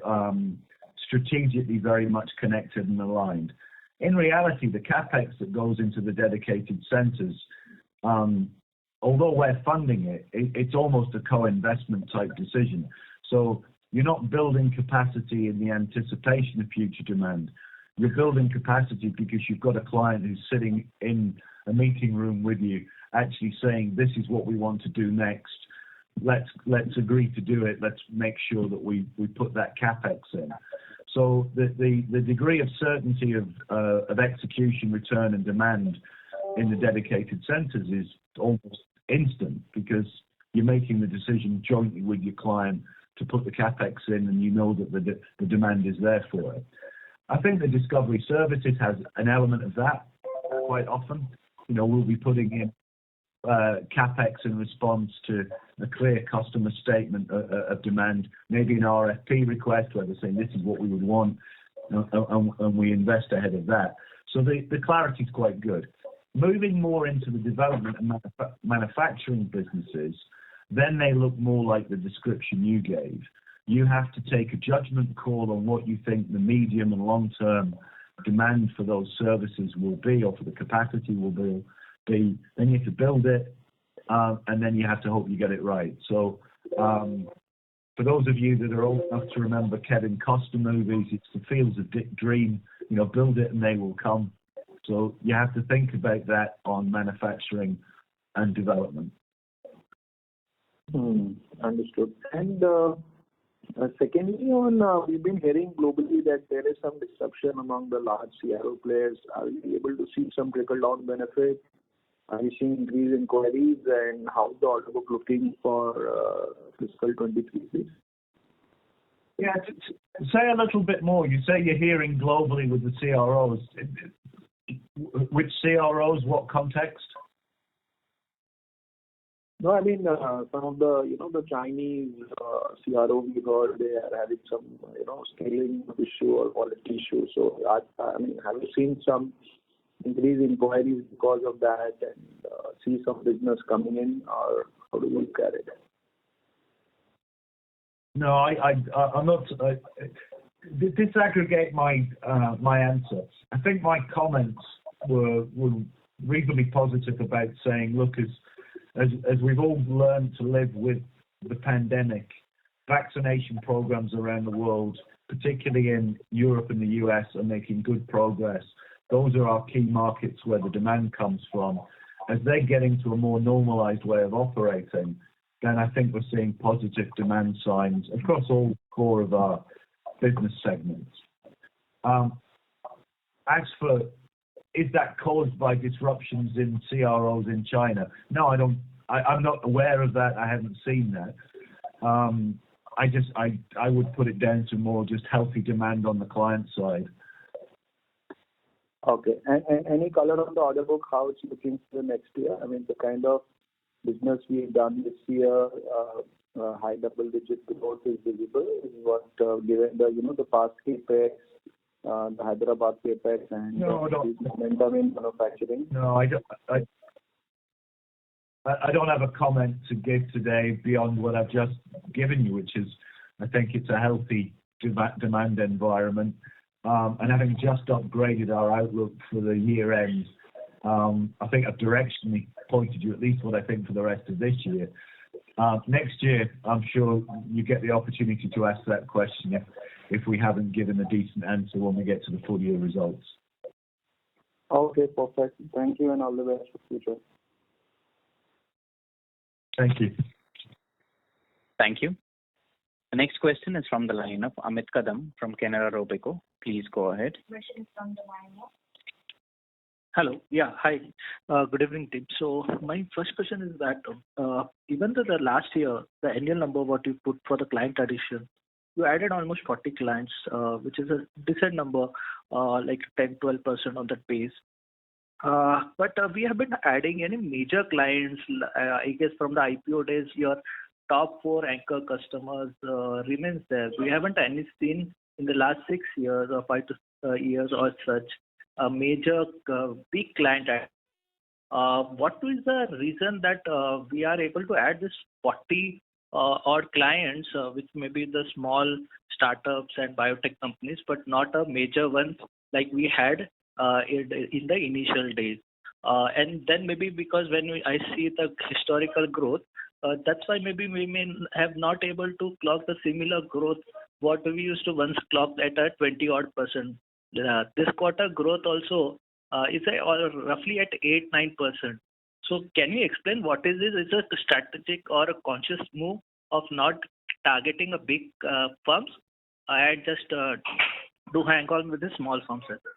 Speaker 1: strategically very much connected and aligned. In reality, the CapEx that goes into the dedicated centres, although we're funding it, it's almost a co-investment type decision. So you're not building capacity in the anticipation of future demand. You're building capacity because you've got a client who's sitting in a meeting room with you, actually saying, this is what we want to do next. Let's agree to do it. Let's make sure that we put that capex in. So the degree of certainty of execution, return, and demand in the dedicated centres is almost instant, because you're making the decision jointly with your client to put the capex in, and you know that the demand is there for it. I think the discovery services has an element of that quite often. We'll be putting in capex in response to a clear customer statement of demand, maybe an RFP request where they're saying this is what we would want, and we invest ahead of that. So the clarity is quite good. Moving more into the development and manufacturing businesses, then they look more like the description you gave. You have to take a judgment call on what you think the medium and long-term demand for those services will be, or for the capacity will be. Then you have to build it, and then you have to hope you get it right. So for those of you that are old enough to remember Kevin Costner movies, it's the fields of dream. Build it and they will come. So you have to think about that on manufacturing and development.
Speaker 9: Understood. And secondly, we've been hearing globally that there is some disruption among the large CRO players. Are we able to see some trickle-down benefit? Are you seeing increased inquiries, and how's the order book looking for fiscal 23, please?
Speaker 1: Yeah, say a little bit more. You say you're hearing globally with the CROs. Which CROs? What context?
Speaker 9: No, I mean some of the the Chinese CRO, we heard they are having some scaling issue or quality issue. So I mean, have you seen some increased inquiries because of that, and see some business coming in, or how do you look at it?
Speaker 1: No, I'm not. Disaggregate my answer. I think my comments were reasonably positive about saying, look, as we've all learned to live with the pandemic, vaccination programs around the world, particularly in Europe and the US, are making good progress. Those are our key markets where the demand comes from. As they get into a more normalized way of operating, then I think we're seeing positive demand signs across all four of our business segments. As for, is that caused by disruptions in CROs in China? No, I don't. I'm not aware of that. I haven't seen that. I would put it down to more just healthy demand on the client side.
Speaker 9: Okay. And any color on the order book, how it's looking for the next year? I mean, the kind of business we've done this year, high double-digit growth is visible. Is what given the past capex, the Hyderabad capex, and momentum in manufacturing.
Speaker 1: No, I don't have a comment to give today beyond what I've just given you, which is I think it's a healthy demand environment. And having just upgraded our outlook for the year end, I think I've directionally pointed you at least what I think for the rest of this year. Next year, I'm sure you get the opportunity to ask that question if we haven't given a decent answer when we get to the full year results.
Speaker 9: Okay, perfect. Thank you, and all the best for the future.
Speaker 1: Thank you.
Speaker 3: Thank you. The next question is from the line of Amit Kadam from Canara Robeco. Please go ahead.
Speaker 10: Question from the line of.
Speaker 11: Hello. Yeah. Hi. Good evening, team. So my first question is that even though the last year, the annual number what you put for the client addition, you added almost 40 clients, which is a decent number, like 10-12% on that base. But we have been adding any major clients. I guess from the IPO days, your top 4 anchor customers remains there. We haven't any seen in the last 6 years or 5 years or such a major big client. What is the reason that we are able to add this 40 odd clients, which may be the small startups and biotech companies, but not a major one like we had in the initial days? And then maybe because when I see the historical growth, that's why maybe we may have not able to clock the similar growth what we used to once clock at a 20 odd %. This quarter growth also is roughly at 8-9%. So can you explain what is this? Is it a strategic or a conscious move of not targeting a big firms and just do hang on with the small firms as well?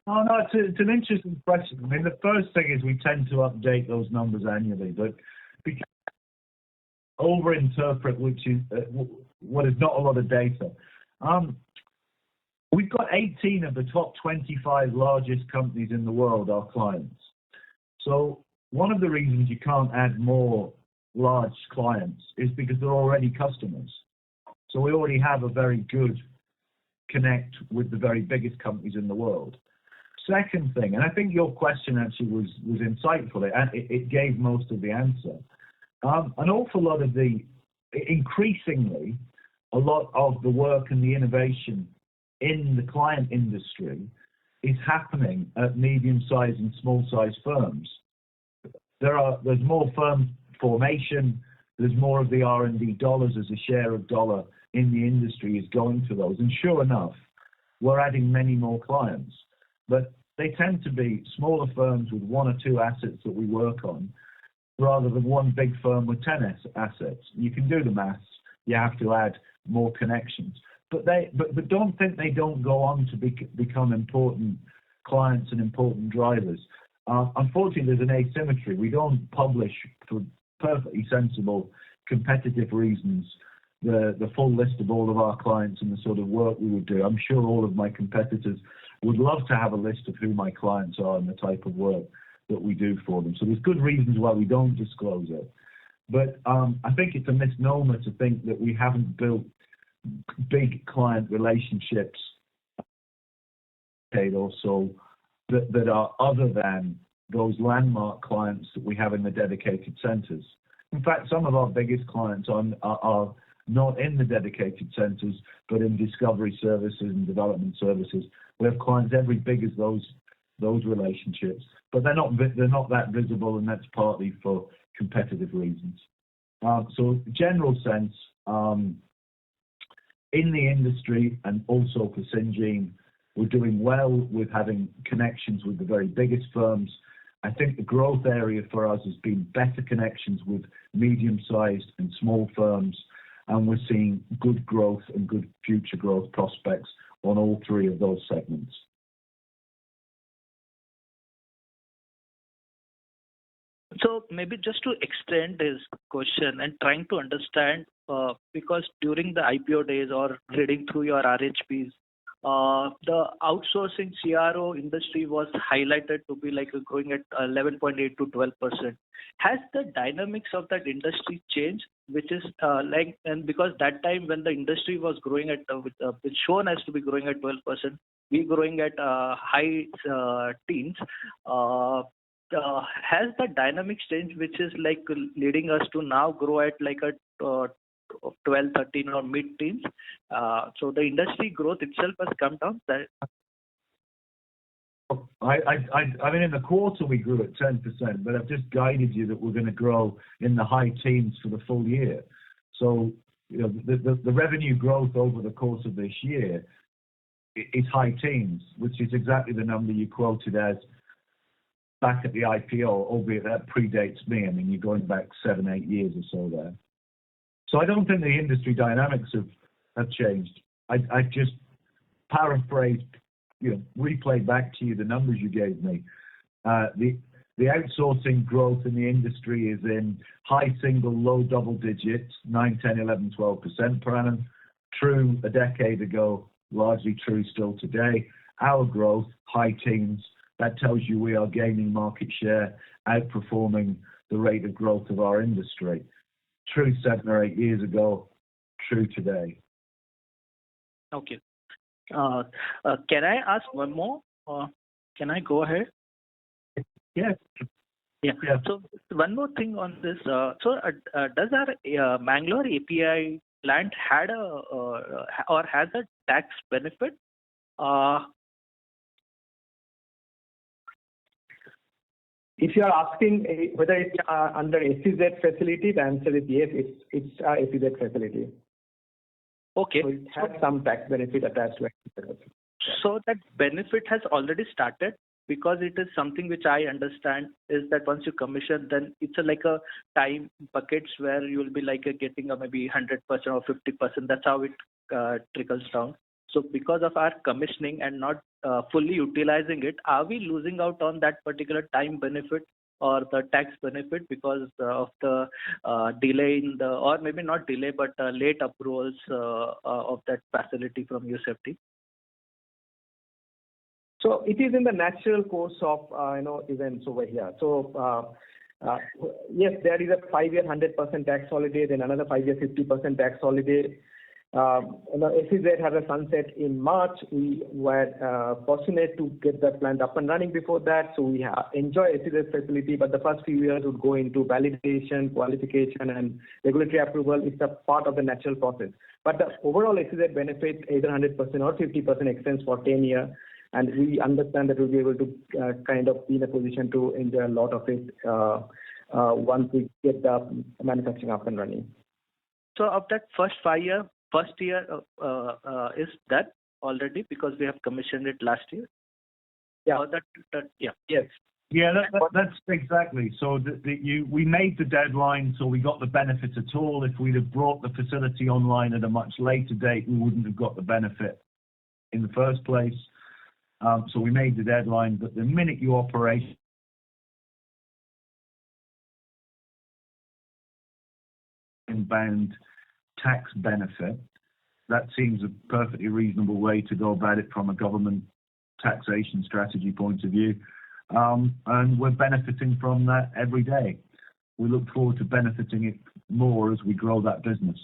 Speaker 1: Oh, no, it's an interesting question. I mean, the first thing is we tend to update those numbers annually, but because overinterpret what is not a lot of data. We've got 18 of the top 25 largest companies in the world are clients. So one of the reasons you can't add more large clients is because they're already customers. So we already have a very good connect with the very biggest companies in the world. Second thing, and I think your question actually was insightful. It gave most of the answer. An awful lot of increasingly, a lot of the work and the innovation in the client industry is happening at medium-sized and small-sized firms. There's more firm formation. There's more of the R&D dollars as a share of dollar in the industry is going to those. And sure enough, we're adding many more clients. But they tend to be smaller firms with 1 or 2 assets that we work on, rather than one big firm with 10 assets. You can do the maths. You have to add more connections. But don't think they don't go on to become important clients and important drivers. Unfortunately, there's an asymmetry. We don't publish for perfectly sensible, competitive reasons the full list of all of our clients and the sort of work we would do. I'm sure all of my competitors would love to have a list of who my clients are and the type of work that we do for them. So there's good reasons why we don't disclose it. But I think it's a misnomer to think that we haven't built big client relationships or so that are other than those landmark clients that we have in the dedicated centres. In fact, some of our biggest clients are not in the dedicated centres, but in discovery services and development services. We have clients every big as those relationships, but they're not that visible, and that's partly for competitive reasons. So, general sense, in the industry and also for Syngene, we're doing well with having connections with the very biggest firms. I think the growth area for us has been better connections with medium-sized and small firms, and we're seeing good growth and good future growth prospects on all 3 of those segments.
Speaker 11: So maybe just to extend this question and trying to understand, because during the IPO days or reading through your RHPs, the outsourcing CRO industry was highlighted to be like growing at 11.8 to 12%. Has the dynamics of that industry changed? Which is and because that time when the industry was growing at, it's shown as to be growing at 12%, we growing at high teens. Has the dynamics changed, which is like leading us to now grow at like a 12, 13 or mid-teens? So the industry growth itself has come down.
Speaker 1: I mean, in the quarter we grew at 10%, but I've just guided you that we're going to grow in the high teens for the full year. So, you know, the revenue growth over the course of this year is high teens, which is exactly the number you quoted as back at the IPO, albeit that predates me. I mean, you're going back 7-8 years or so there. So I don't think the industry dynamics have changed. I just paraphrased, you know, replayed back to you the numbers you gave me. The outsourcing growth in the industry is in high single, low double digits, 9, 10, 11, 12% per annum. True a decade ago, largely true still today. Our growth, high teens, that tells you we are gaining market share, outperforming the rate of growth of our industry. True 7 or 8 years ago, true today.
Speaker 11: Okay. Can I ask one more? Can I go ahead?
Speaker 1: Yes.
Speaker 11: Yeah. So one more thing on this. Does our Mangalore API plant had or has a tax benefit?
Speaker 2: If you are asking whether it's under SEZ facility, the answer is yes, it's a SEZ facility.
Speaker 11: Okay.
Speaker 2: So it has some tax benefit attached to it.
Speaker 11: So that benefit has already started, because it is something which I understand is that once you commission, then it's like a time buckets where you will be like getting maybe 100% or 50%. That's how it trickles down. So because of our commissioning and not fully utilizing it, are we losing out on that particular time benefit or the tax benefit because of the delay in the, or maybe not delay, but late approvals of that facility from USFDA?
Speaker 2: So it is in the natural course of events over here. So yes, there is a 5-year 100% tax holiday, then another 5-year 50% tax holiday. SEZ has a sunset in March. We were fortunate to get that plant up and running before that, so we enjoy SEZ facility. But the first few years would go into validation, qualification, and regulatory approval. It's a part of the natural process. But the overall SEZ benefit, either 100% or 50%, extends for 10 years. And we understand that we'll be able to kind of be in a position to enjoy a lot of it once we get the manufacturing up and running.
Speaker 11: So of that first year is that already, because we have commissioned it last year?
Speaker 2: Yeah.
Speaker 11: Yeah.
Speaker 2: Yes.
Speaker 1: Yeah, that's exactly. So we made the deadline, so we got the benefit at all. If we'd have brought the facility online at a much later date, we wouldn't have got the benefit in the first place. So we made the deadline, but the minute you operate inbound tax benefit, that seems a perfectly reasonable way to go about it from a government taxation strategy point of view. And we're benefiting from that every day. We look forward to benefiting it more as we grow that business.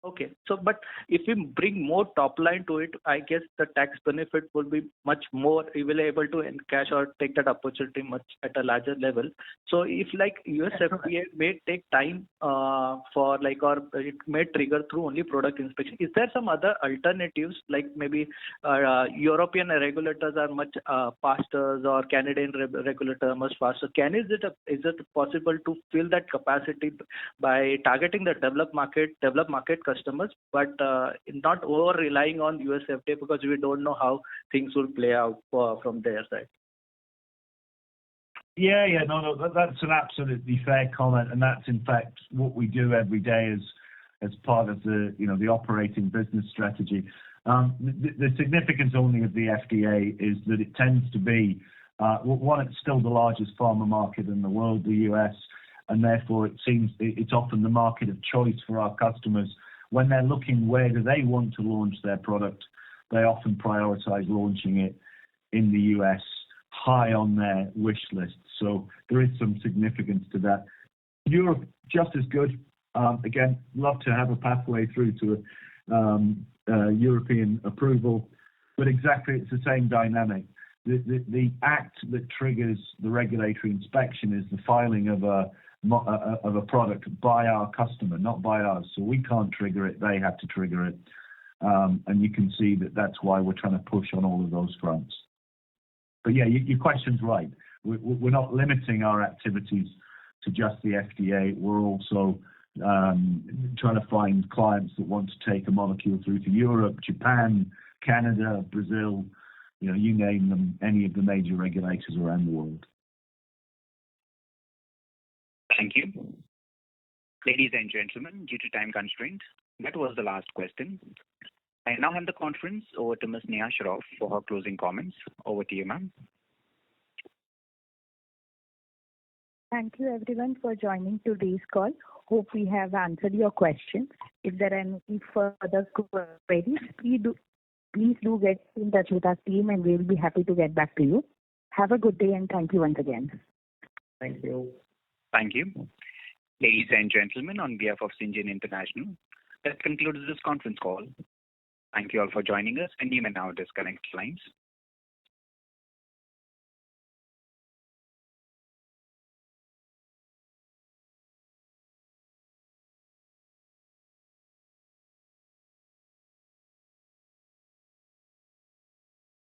Speaker 11: Okay. So, but if we bring more top line to it, I guess the tax benefit will be much more. You will be able to encash or take that opportunity much at a larger level. So, if like US FDA may take time for like, or it may trigger through only product inspection. Is there some other alternatives, like maybe European regulators are much faster, or Canadian regulators are much faster? Is it possible to fill that capacity by targeting the developed market customers, but not over relying on USFDA, because we don't know how things will play out from their side?
Speaker 1: Yeah, no, that's an absolutely fair comment, and that's in fact what we do every day as part of the the operating business strategy. The significance only of the FDA is that it tends to be one, it's still the largest pharma market in the world, the US, and therefore it's often the market of choice for our customers. When they're looking where do they want to launch their product, they often prioritize launching it in the US, high on their wish list. So there is some significance to that. Europe, just as good. Again, love to have a pathway through to European approval, but exactly it's the same dynamic. The act that triggers the regulatory inspection is the filing of a product by our customer, not by us. So we can't trigger it; they have to trigger it, and you can see that's why we're trying to push on all of those fronts. But yeah, your question's right. We're not limiting our activities to just the FDA. We're also trying to find clients that want to take a molecule through to Europe, Japan, Canada, Brazil, you name them, any of the major regulators around the world.
Speaker 3: Thank you. Ladies and gentlemen, due to time constraints, that was the last question. I now hand the conference over to Ms. Neha Shroff for her closing comments. Over to you, ma'am.
Speaker 10: Thank you everyone for joining today's call. Hope we have answered your questions. If there are any further queries, please do get in touch with our team and we'll be happy to get back to you. Have a good day and thank you once again.
Speaker 2: Thank you.
Speaker 3: Thank you. Ladies and gentlemen, on behalf of Syngene International, that concludes this conference call. Thank you all for joining us, and you may now disconnect lines.